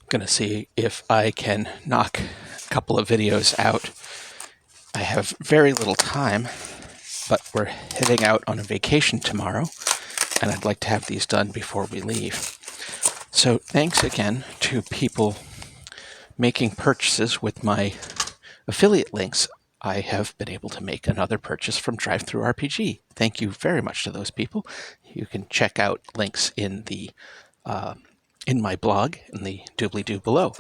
going to see if I can knock a couple of videos out. I have very little time, but we're heading out on a vacation tomorrow, and I'd like to have these done before we leave. So thanks again to people making purchases with my affiliate links. I have been able to make another purchase from DriveThruRPG. Thank you very much to those people. You can check out links in my blog in the doobly-doo below.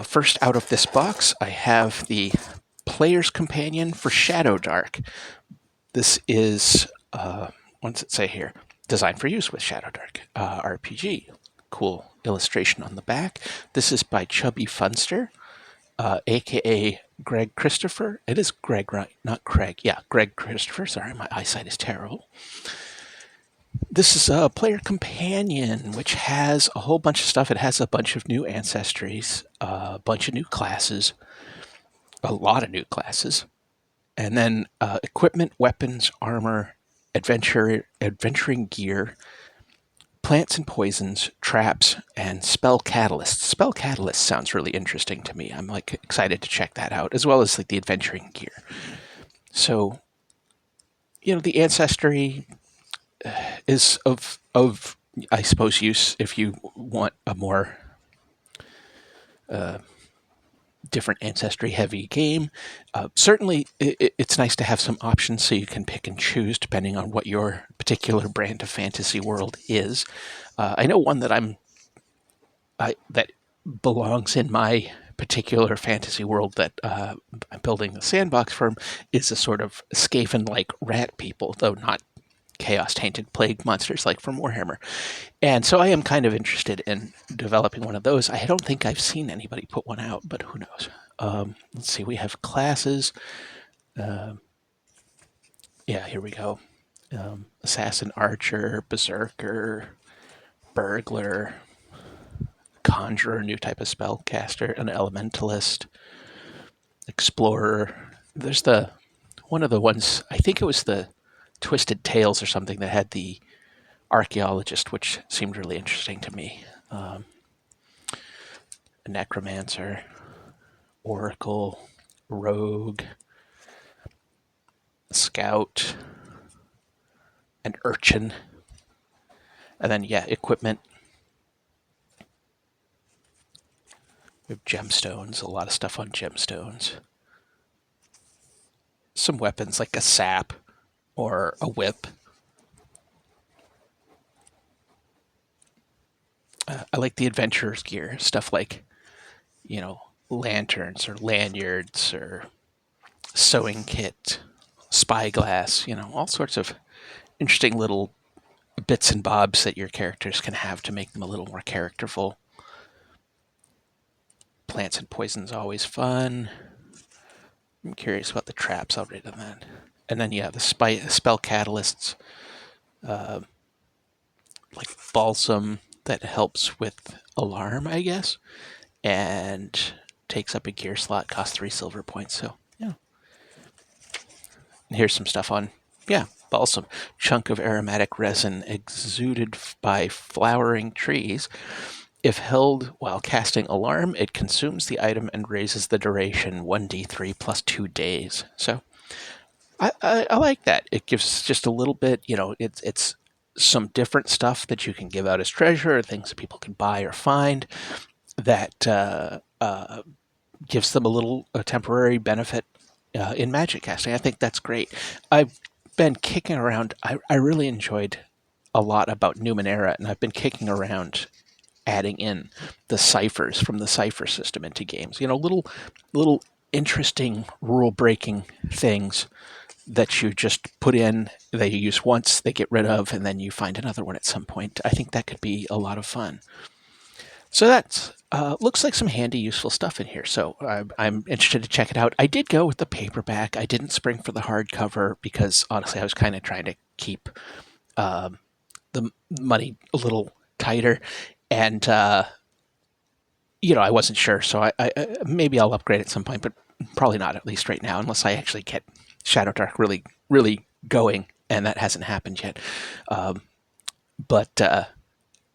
First out of this box, I have the Player's Companion for ShadowDark. This is, what does it say here? Designed for use with ShadowDark RPG. Cool illustration on the back. This is by Chubby Funster, aka Greg Christopher. It is Greg, right? Not Craig. Yeah, Greg Christopher. Sorry, my eyesight is terrible. This is a Player Companion, which has a whole bunch of stuff. It has a bunch of new ancestries, a bunch of new classes, a lot of new classes, and then equipment, weapons, armor, adventuring gear, plants and poisons, traps, and spell catalysts. Spell catalyst sounds really interesting to me. I'm excited to check that out, as well as the adventuring gear. So, the ancestry is of I suppose use if you want a more different ancestry heavy game. Certainly it's nice to have some options so you can pick and choose depending on what your particular brand of fantasy world is. I know one that that belongs in my particular fantasy world that I'm building the sandbox from is a sort of Skaven-like rat people, though not chaos-tainted plague monsters like from Warhammer. And so I am kind of interested in developing one of those. I don't think I've seen anybody put one out, but who knows? Let's see, we have classes. Yeah, here we go. Assassin, Archer, Berserker, Burglar, Conjurer, new type of spellcaster, an Elementalist, Explorer. There's one of the ones, I think it was the Twisted Tales or something that had the Archaeologist, which seemed really interesting to me. A Necromancer, Oracle, Rogue, Scout, an Urchin, and then, yeah, equipment. We have gemstones, a lot of stuff on gemstones. Some weapons like a sap or a whip. I like the adventurer's gear, stuff like, lanterns or lanyards or sewing kit, spyglass, all sorts of interesting little bits and bobs that your characters can have to make them a little more characterful. Plants and poisons always fun. I'm curious about the traps. I'll read on that. And then, yeah, the spell catalysts, like balsam that helps with alarm, I guess, and takes up a gear slot, costs 3 silver points. So, yeah. And here's some stuff on, balsam. Chunk of aromatic resin exuded by flowering trees. If held while casting alarm, it consumes the item and raises the duration 1d3 plus 2 days. So I like that. It gives just a little bit, it's some different stuff that you can give out as treasure, or things that people can buy or find that gives them a temporary benefit in magic casting. I think that's great. I've been kicking around. I really enjoyed a lot about Numenera, and I've been kicking around adding in the ciphers from the cipher system into games. Little interesting rule-breaking things that you just put in, that you use once, they get rid of, and then you find another one at some point. I think that could be a lot of fun. So that looks like some handy, useful stuff in here. So I'm interested to check it out. I did go with the paperback. I didn't spring for the hardcover because, honestly, I was kind of trying to keep the money a little tighter. And, I wasn't sure. So I maybe I'll upgrade at some point, but probably not, at least right now, unless I actually get ShadowDark really, really going, and that hasn't happened yet. But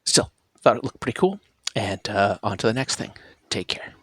still, thought it looked pretty cool. and on to the next thing. Take care.